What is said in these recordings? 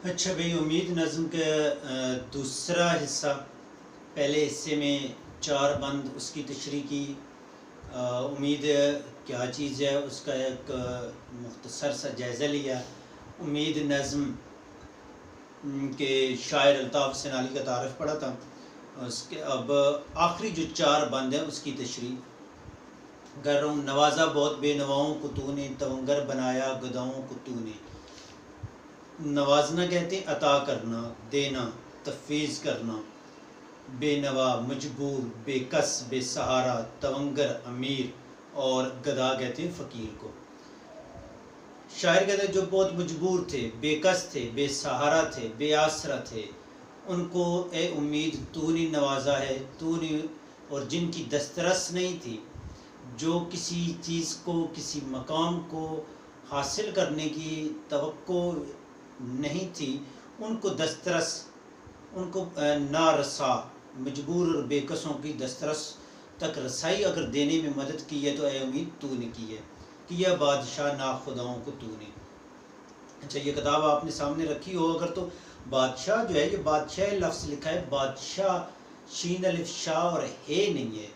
اچھا بھائی، امید نظم کا دوسرا حصہ، پہلے حصے میں 4 بند اس کی تشریح کی، امید کیا چیز ہے اس کا ایک مختصر سا جائزہ لیا، امید نظم کے شاعر الطاف حسین علی کا تعارف پڑا تھا، اس کے اب آخری جو 4 بند ہیں اس کی تشریح کر رہا ہوں۔ نوازا بہت بے نواؤں کو تو نے، تونگر بنایا گداؤں کو تو نے۔ نوازنا کہتے ہیں عطا کرنا، دینا، تفویض کرنا۔ بے نوا مجبور، بے کس بے سہارا، تونگر امیر، اور گدا کہتے ہیں فقیر کو۔ شاعر کہتے ہیں جو بہت مجبور تھے، بے کس تھے، بے سہارا تھے، بے آسرا تھے، ان کو اے امید تو نے نوازا ہے، تو نے، اور جن کی دسترس نہیں تھی، جو کسی چیز کو، کسی مقام کو حاصل کرنے کی توقع نہیں تھی، ان کو دسترس، ان کو نارسا، مجبور اور بے کسوں کی دسترس تک رسائی اگر دینے میں مدد کی ہے تو اے امید تو نے کی ہے، کیا بادشاہ ناخداؤں کو تو نے۔ اچھا، یہ کتاب آپ نے سامنے رکھی ہو اگر تو بادشاہ جو ہے، یہ بادشاہ لفظ لکھا ہے، بادشاہ شین الف شاہ اور ہے نہیں ہے۔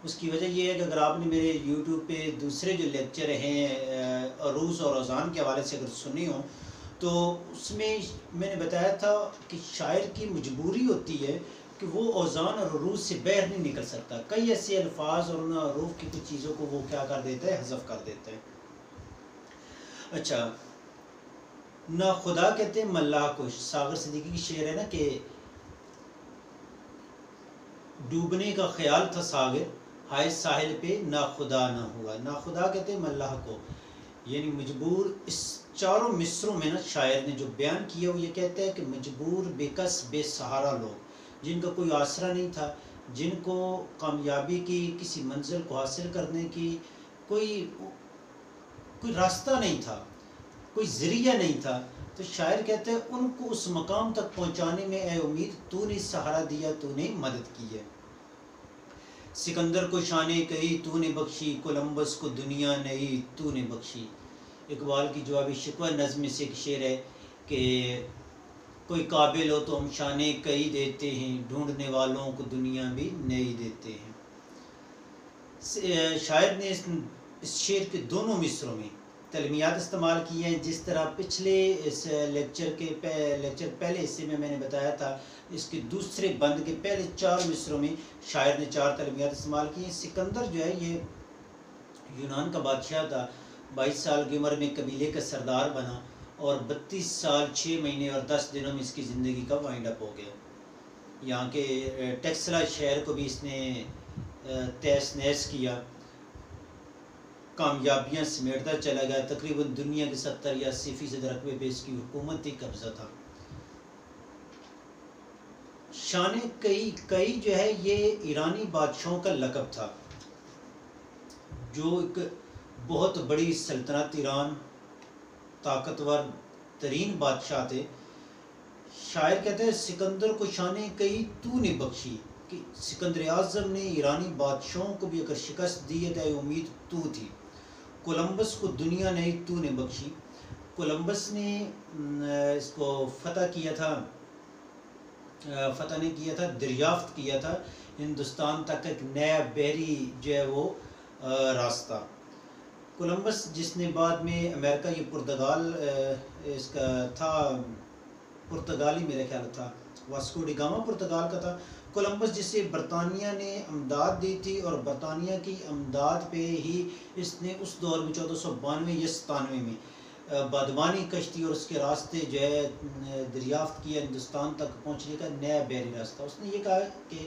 اس کی وجہ یہ ہے کہ اگر آپ نے میرے یوٹیوب پہ دوسرے جو لیکچر ہیں عروض اور اوزان کے حوالے سے اگر سنی ہوں تو اس میں نے بتایا تھا کہ شاعر کی مجبوری ہوتی ہے کہ وہ اوزان اور عروض سے باہر نہیں نکل سکتا، کئی ایسے الفاظ اور ان حروف کی کچھ چیزوں کو وہ کیا کر دیتا ہے، حذف کر دیتا ہے۔ اچھا، نہ خدا کہتے ہیں ملاح کو، ساغر صدیقی کی شعر ہے نا کہ ڈوبنے کا خیال تھا ساغر، ہائے ساحل پہ نا خدا نہ ہوا۔ نا خدا کہتے ہیں ملاح کو، یعنی مجبور۔ اس چاروں مصروں میں نا شاعر نے جو بیان کیا وہ یہ کہتا ہے کہ مجبور، بے کس، بے سہارا لوگ، جن کا کوئی آسرا نہیں تھا، جن کو کامیابی کی، کسی منزل کو حاصل کرنے کی کوئی راستہ نہیں تھا، کوئی ذریعہ نہیں تھا، تو شاعر کہتے ہیں ان کو اس مقام تک پہنچانے میں اے امید تو نے سہارا دیا، تو نے مدد کی ہے۔ سکندر کو شانے کہی تو نے بخشی، کولمبس کو دنیا نئی تو نے بخشی۔ اقبال کی جوابی شکوہ نظم میں سے ایک شعر ہے کہ کوئی قابل ہو تو ہم شانے کہی دیتے ہیں، ڈھونڈنے والوں کو دنیا بھی نئی دیتے ہیں۔ شاعر نے اس شعر کے دونوں مصروں میں تلمیات استعمال کی ہیں، جس طرح پچھلے اس لیکچر پہلے حصے میں نے بتایا تھا، اس کے دوسرے بند کے پہلے 4 مصروں میں شاعر نے 4 تلمیات استعمال کی ہیں۔ سکندر جو ہے یہ یونان کا بادشاہ تھا، 22 سال کی عمر میں قبیلے کا سردار بنا اور 32 سال 6 مہینے اور 10 دنوں میں اس کی زندگی کا وائنڈ اپ ہو گیا۔ یہاں کے ٹیکسلا شہر کو بھی اس نے تیس نیس کیا، کامیابیاں سمیٹتا چلا گیا، تقریباً دنیا کے 70 یا 80% رقبے پہ اس کی حکومتی قبضہ تھا۔ شان کئی جو ہے یہ ایرانی بادشاہوں کا لقب تھا، جو ایک بہت بڑی سلطنت ایران، طاقتور ترین بادشاہ تھے۔ شاعر کہتے ہیں سکندر کو شان کئی تو نے بخشی، کہ سکندر اعظم نے ایرانی بادشاہوں کو بھی اگر شکست دی ہے تو امید تو تھی۔ کولمبس کو دنیا نئی تو نے بخشی، کولمبس نے اس کو فتح نہیں کیا تھا، دریافت کیا تھا ہندوستان تک ایک نیا بحری جو ہے وہ راستہ۔ کولمبس جس نے بعد میں امریکہ، یہ پرتگال اس کا تھا، پرتگالی میرے خیال تھا، واسکو ڈی گاما پرتگال کا تھا۔ کولمبس جسے برطانیہ نے امداد دی تھی، اور برطانیہ کی امداد پہ ہی اس نے اس دور میں 1492 یا 97 میں بادبانی کشتی اور اس کے راستے جو ہے دریافت کیا، ہندوستان تک پہنچنے کا نیا بحری راستہ۔ اس نے یہ کہا کہ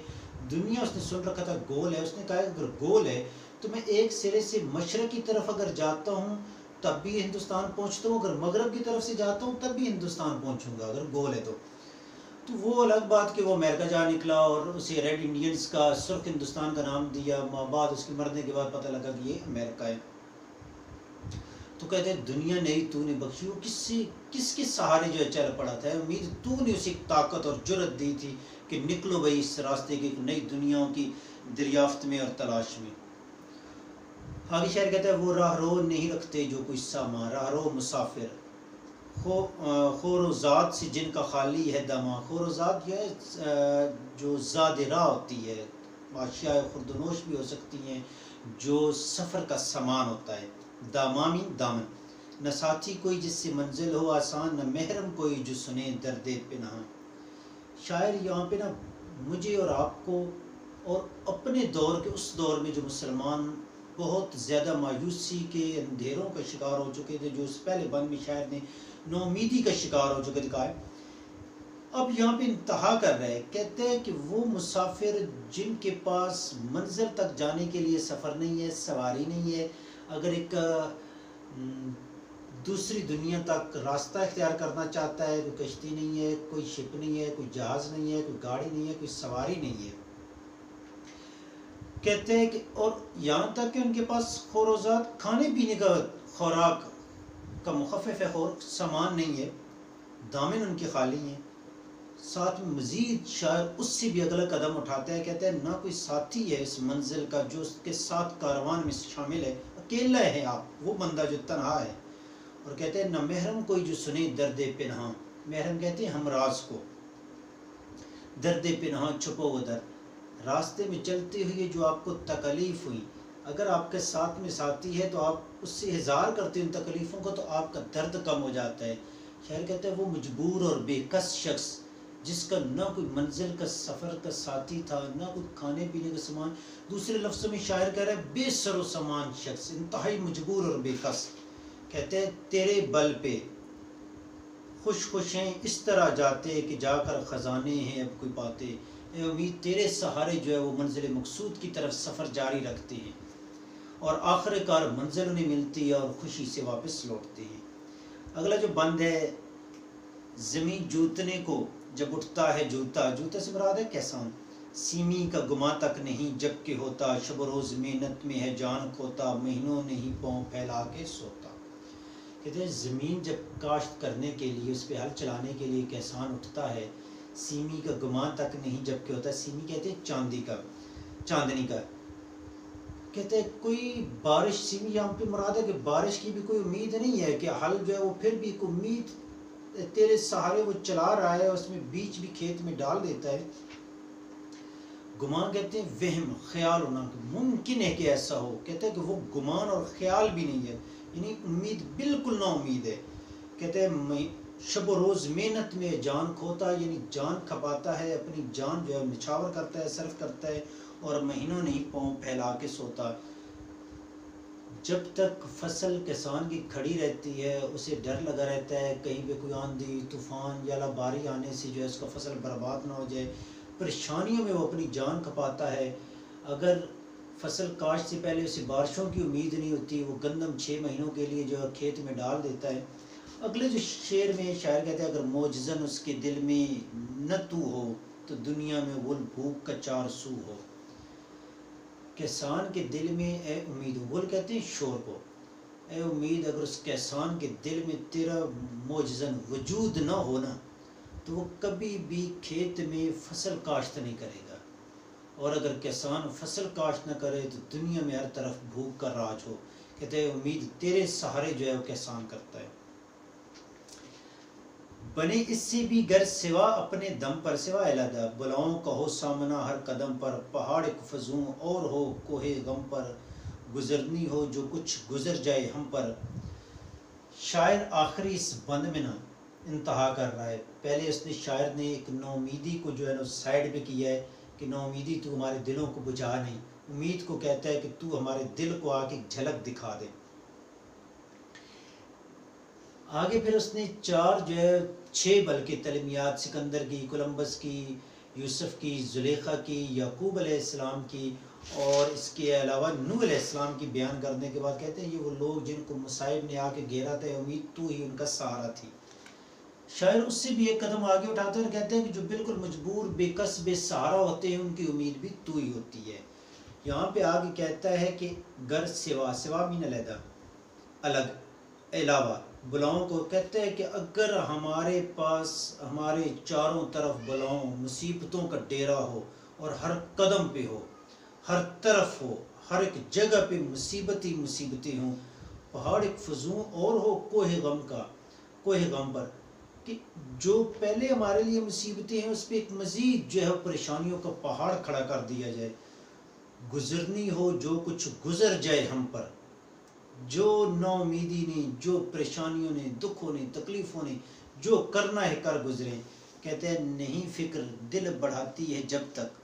دنیا، اس نے سن رکھا تھا گول ہے، اس نے کہا اگر گول ہے تو میں ایک سرے سے مشرق کی طرف اگر جاتا ہوں تب بھی ہندوستان پہنچتا ہوں، اگر مغرب کی طرف سے جاتا ہوں تب بھی ہندوستان پہنچوں گا اگر گول ہے تو وہ الگ بات کہ وہ امریکہ جا نکلا اور اسے ریڈ انڈینز کا، سرخ ہندوستان کا نام دیا، بعد اس کے مرنے کے بعد پتہ لگا کہ یہ امریکہ ہے۔ تو کہتے ہیں دنیا نئی تو نے بخشی، وہ کس کے سہارے جو ہے چل پڑا تھا، امید تو نے اسے طاقت اور جرأت دی تھی کہ نکلو بھائی اس راستے کی نئی دنیاوں کی دریافت میں اور تلاش میں۔ آگے شاعر کہتا ہے وہ راہ رو نہیں رکھتے جو کوئی سامان، راہ رو مسافر، خور و زاد سے جن کا خالی ہے داماں. خور و زاد جو ہے جو زاد راہ ہوتی ہے، اشیاء خوردنوش بھی ہو سکتی ہیں، جو سفر کا سامان ہوتا ہے. دامامی دامن. نہ ساتھی کوئی جس سے منزل ہو آسان، نہ محرم کوئی جو سنے درد پنہاں. شاعر یہاں پہ نا مجھے اور آپ کو اور اپنے دور کے اس دور میں جو مسلمان بہت زیادہ مایوسی کے اندھیروں کا شکار ہو چکے تھے، جو اس پہلے بند میں شاعر نے نومیدی کا شکار ہو چکے دکھائے، اب یہاں پہ انتہا کر رہے ہیں. کہتے ہیں کہ وہ مسافر جن کے پاس منزل تک جانے کے لیے سفر نہیں ہے، سواری نہیں ہے، اگر ایک دوسری دنیا تک راستہ اختیار کرنا چاہتا ہے، کوئی کشتی نہیں ہے، کوئی شپ نہیں ہے، کوئی جہاز نہیں ہے، کوئی گاڑی نہیں ہے، کوئی سواری نہیں ہے. کہتے ہیں کہ اور یہاں تک کہ ان کے پاس خور و زاد کھانے پینے کا خوراک کا مخفف خور سامان نہیں ہے، دامن ان کے خالی ہیں. ساتھ میں مزید شاعر اس سے بھی اگلا قدم اٹھاتا ہے. کہتے ہیں نہ کوئی ساتھی ہے اس منزل کا جو اس کے ساتھ کاروان میں شامل ہے، اکیلا ہے آپ، وہ بندہ جو تنہا ہے. اور کہتے ہیں نہ محرم کوئی جو سنے درد پنہاں. محرم کہتے ہیں ہمراز کو. درد پنہاں چھپو وہ درد. راستے میں چلتے ہوئے جو آپ کو تکلیف ہوئی، اگر آپ کے ساتھ میں ساتھی ہے تو آپ اس سے اظہار کرتے ہیں ان تکلیفوں کو، تو آپ کا درد کم ہو جاتا ہے. شاعر کہتے ہیں وہ مجبور اور بے کس شخص جس کا نہ کوئی منزل کا سفر کا ساتھی تھا، نہ کوئی کھانے پینے کا سامان. دوسرے لفظوں میں شاعر کہہ رہا ہے بے سر و سامان شخص، انتہائی مجبور اور بے کس. کہتے ہیں تیرے بل پہ خوش خوش ہیں اس طرح جاتے کہ جا کر خزانے ہیں اب کوئی پاتے. اے امید تیرے سہارے جو ہے وہ منزل مقصود کی طرف سفر جاری رکھتے ہیں، اور آخر کار منزل انہیں ملتی ہے اور خوشی سے واپس لوٹتے ہیں. اگلا جو بند ہے، زمین جوتنے کو جب اٹھتا ہے جوتا. جوتا سے مراد ہے کیسان. سیمی کا گما تک نہیں جب کہ ہوتا، شب و روز محنت میں ہے جان کھوتا، مہینوں نہیں پاؤں پھیلا کے سوتا. کہتے ہیں زمین جب کاشت کرنے کے لیے، اس پہ ہل چلانے کے لیے کیسان اٹھتا ہے، سیمی کا گما تک نہیں جب کہ ہوتا ہے. سیمی کہتے ہیں چاندنی کا. کہتے ہیں کوئی بارش، سیمی یہاں پہ مراد ہے کہ بارش کی بھی کوئی امید نہیں ہے، کہ ہل جو ہے وہ پھر بھی ایک امید تیرے سہارے وہ چلا رہا ہے، اس میں بیچ بھی کھیت میں ڈال دیتا ہے. گمان کہتے ہیں وہم، خیال ہونا، ممکن ہے کہ ایسا ہو. کہتے ہیں کہ وہ گمان اور خیال بھی نہیں ہے، یعنی امید بالکل نا امید ہے. کہتے ہیں شب و روز محنت میں جان کھوتا، یعنی جان کھپاتا ہے، اپنی جان جو ہے نچھاور کرتا ہے، صرف کرتا ہے، اور مہینوں نہیں پاؤں پھیلا کے سوتا. جب تک فصل کسان کی کھڑی رہتی ہے، اسے ڈر لگا رہتا ہے کہیں پہ کوئی آندھی طوفان یا باری آنے سے جو ہے اس کا فصل برباد نہ ہو جائے. پریشانیوں میں وہ اپنی جان کھپاتا ہے. اگر فصل کاشت سے پہلے اسے بارشوں کی امید نہیں ہوتی، وہ گندم 6 مہینوں کے لیے جو ہے کھیت میں ڈال دیتا ہے. اگلے جو شعر میں شاعر کہتا ہے اگر موجزن اس کے دل میں نہ تو ہو تو دنیا میں غل بھوک کا 4 سو ہو. کسان کے دل میں اے امید، غل کہتے ہیں شور کو، اے امید اگر اس کسان کے دل میں تیرا موجزن وجود نہ ہونا تو وہ کبھی بھی کھیت میں فصل کاشت نہیں کرے گا. اور اگر کسان فصل کاشت نہ کرے تو دنیا میں ہر طرف بھوک کا راج ہو. کہتے ہیں امید تیرے سہارے جو ہے وہ کسان کرتا ہے. بنے اس سے بھی گر سوا اپنے دم پر، سوا علیحدہ، بلاؤں کا ہو سامنا ہر قدم پر، پہاڑ ایک فزوں اور ہو کوہ غم پر، گزرنی ہو جو کچھ گزر جائے ہم پر. شاعر آخری اس بند میں نا انتہا کر رہا ہے. پہلے اس نے شاعر نے ایک نومیدی کو جو ہے نا سائڈ پہ کیا ہے کہ نومیدی تو ہمارے دلوں کو بجھا نہیں. امید کو کہتا ہے کہ تو ہمارے دل کو آ کے جھلک دکھا دے. آگے پھر اس نے 4 جو ہے 6 بلکہ تلمیات، سکندر کی، کولمبس کی، یوسف کی، زلیخا کی، یعقوب علیہ السلام کی، اور اس کے علاوہ نوح علیہ السلام کی بیان کرنے کے بعد کہتے ہیں یہ وہ لوگ جن کو مصائب نے آ کے گھیرا تھا، امید تو ہی ان کا سہارا تھی. شاعر اس سے بھی ایک قدم آگے اٹھاتے ہیں اور کہتے ہیں کہ جو بالکل مجبور، بے کس، بے سہارا ہوتے ہیں ان کی امید بھی تو ہی ہوتی ہے. یہاں پہ آگے کہتا ہے کہ گر سوا، سوا مین علیحدہ، الگ، علاوہ، بلاؤں کو کہتے ہیں کہ اگر ہمارے پاس ہمارے چاروں طرف بلاؤں، مصیبتوں کا ڈیرا ہو اور ہر قدم پہ ہو، ہر طرف ہو، ہر ایک جگہ پہ مصیبتیں ہوں، پہاڑ ایک فزوں اور ہو کوہ غم کا، کوہ غم پر، کہ جو پہلے ہمارے لیے مصیبتیں ہیں اس پہ ایک مزید جو ہے پریشانیوں کا پہاڑ کھڑا کر دیا جائے، گزرنی ہو جو کچھ گزر جائے ہم پر، جو نا امیدی نے، جو پریشانیوں نے، دکھوں نے، تکلیفوں نے جو کرنا ہے کر گزریں۔ کہتے ہیں نہیں فکر دل بڑھاتی ہے جب تک،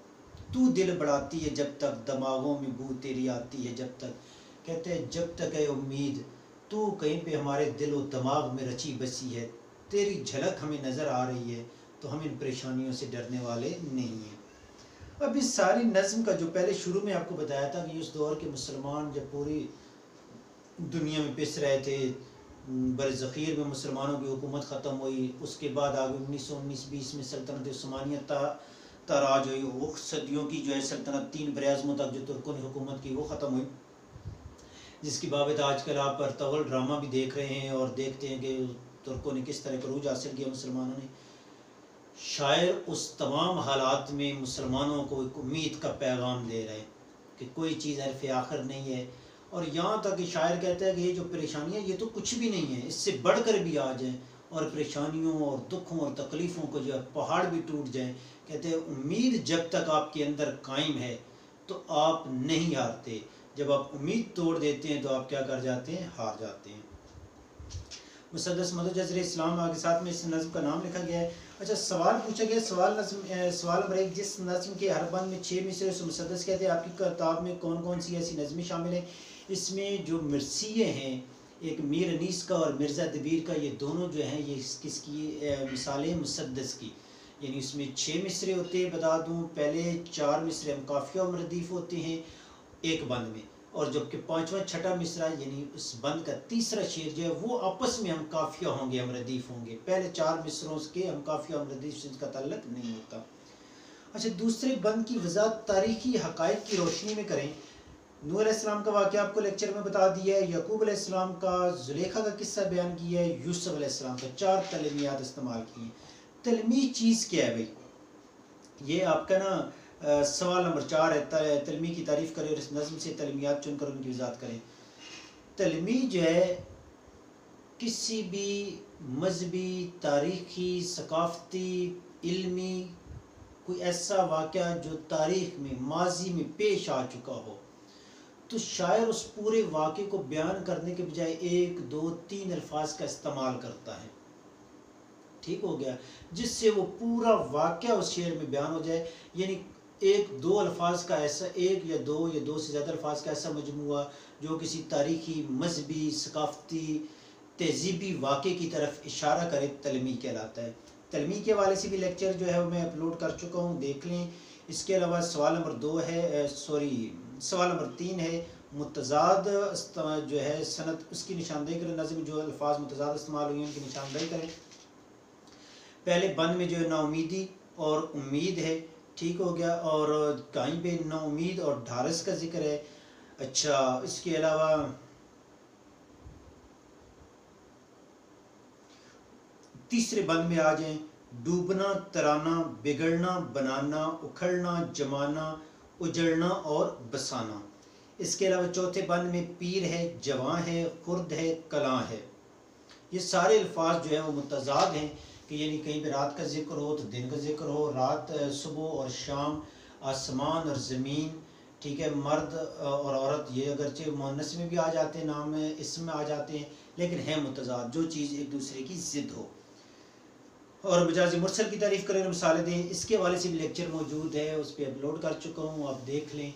تو دل بڑھاتی ہے جب تک، دماغوں میں بو تیری آتی ہے جب تک۔ کہتے ہیں جب تک ہے امید تو کہیں پہ ہمارے دل و دماغ میں رچی بسی ہے، تیری جھلک ہمیں نظر آ رہی ہے تو ہم ان پریشانیوں سے ڈرنے والے نہیں ہیں۔ اب اس ساری نظم کا جو پہلے شروع میں آپ کو بتایا تھا کہ اس دور کے مسلمان جب پوری دنیا میں پس رہے تھے، برصغیر میں مسلمانوں کی حکومت ختم ہوئی، اس کے بعد آگے 1919-20 میں سلطنت عثمانیہ تاراج ہوئی، وہ صدیوں کی جو ہے سلطنت 3 براعظموں تک جو ترکوں نے حکومت کی وہ ختم ہوئی، جس کی بابت آج کل آپ ارطغرل ڈرامہ بھی دیکھ رہے ہیں اور دیکھتے ہیں کہ ترکوں نے کس طرح عروج حاصل کیا مسلمانوں نے۔ شاعر اس تمام حالات میں مسلمانوں کو ایک امید کا پیغام دے رہے کہ کوئی چیز حرف آخر نہیں ہے، اور یہاں تک کہ شاعر کہتا ہے کہ یہ جو پریشانیاں یہ تو کچھ بھی نہیں ہے، اس سے بڑھ کر بھی آ جائیں، اور پریشانیوں اور دکھوں اور تکلیفوں کو جو ہے پہاڑ بھی ٹوٹ جائیں، کہتے ہیں امید جب تک آپ کے اندر قائم ہے تو آپ نہیں ہارتے، جب آپ امید توڑ دیتے ہیں تو آپ کیا کر جاتے ہیں؟ ہار جاتے ہیں۔ مسدس مدو جزر اسلام آگے ساتھ میں اس نظم کا نام لکھا گیا ہے۔ اچھا سوال پوچھا گیا، سوال نمبر 1، جس نظم کے ہر بند میں 6 مصرے اس مسدس کہتے ہیں، آپ کی کتاب میں کون کون سی ایسی نظمیں شامل ہیں؟ اس میں جو مرثیے ہیں، ایک میر انیس کا اور مرزا دبیر کا، یہ دونوں جو ہیں یہ کس کی مثالیں مسدس کی، یعنی اس میں 6 مصرے ہوتے ہیں، بتا دوں پہلے 4 مصرے ہم قافیہ و ردیف ہوتے ہیں ایک بند میں، اور جبکہ 5واں 6واں مصرع یعنی اس بند کا تیسرا شعر جو ہے وہ آپس میں ہم قافیہ ہوں گے، ہم ردیف ہوں گے، پہلے 4 مصروں کے ہم قافیہ ہم ردیف سے کا تعلق نہیں ہوتا۔ اچھا دوسرے بند کی وضاحت تاریخی حقائق کی روشنی میں کریں۔ نوح علیہ السلام کا واقعہ آپ کو لیکچر میں بتا دیا ہے، یعقوب علیہ السلام کا، زلیخا کا قصہ بیان کیا ہے، یوسف علیہ السلام کا، 4 تلمیات استعمال کی ہیں۔ تلمی چیز کیا ہے بھائی؟ یہ آپ کا نا سوال نمبر 4 ہے، تلمی کی تعریف کریں اور اس نظم سے تلمیات چن کر ان کی وضاحت کریں۔ تلمی جو ہے کسی بھی مذہبی، تاریخی، ثقافتی، علمی کوئی ایسا واقعہ جو تاریخ میں ماضی میں پیش آ چکا ہو، تو شاعر اس پورے واقعے کو بیان کرنے کے بجائے 1 2 3 الفاظ کا استعمال کرتا ہے، ٹھیک ہو گیا، جس سے وہ پورا واقعہ اس شعر میں بیان ہو جائے، یعنی 1 2 الفاظ کا ایسا، 1 یا 2 سے زیادہ الفاظ کا ایسا مجموعہ جو کسی تاریخی، مذہبی، ثقافتی، تہذیبی واقعے کی طرف اشارہ کرے، تلمی کہلاتا ہے۔ تلمی کے حوالے سے بھی لیکچر جو ہے وہ میں اپلوڈ کر چکا ہوں، دیکھ لیں۔ اس کے علاوہ سوال نمبر 3 ہے، متضاد جو ہے سند، اس کی نشاندہی کریں، نظم جو الفاظ متضاد استعمال ہوئی ہیں ان کی نشاندہی کریں۔ پہلے بند میں جو ہے نا امیدی اور امید ہے، ٹھیک ہو گیا، اور کہیں پہ نا امید اور ڈھارس کا ذکر ہے۔ اچھا اس کے علاوہ تیسرے بند میں آ جائیں، ڈوبنا، ترانا، بگڑنا، بنانا، اکھڑنا، جمانا، اجڑنا اور بسانا۔ اس کے علاوہ چوتھے بند میں پیر ہے، جوان ہے، خرد ہے، کلاں ہے۔ یہ سارے الفاظ جو ہیں وہ متضاد ہیں، کہ یعنی کہیں پہ رات کا ذکر ہو تو دن کا ذکر ہو، رات صبح اور شام، آسمان اور زمین، ٹھیک ہے، مرد اور عورت، یہ اگرچہ مؤنث میں بھی آ جاتے ہیں، نام اسم میں آ جاتے ہیں، لیکن ہیں متضاد، جو چیز ایک دوسرے کی ضد ہو۔ اور مجاز مرسل کی تعریف کریں اور مثالیں دیں، اس کے حوالے سے بھی لیکچر موجود ہے، اس پہ اپلوڈ کر چکا ہوں، آپ دیکھ لیں۔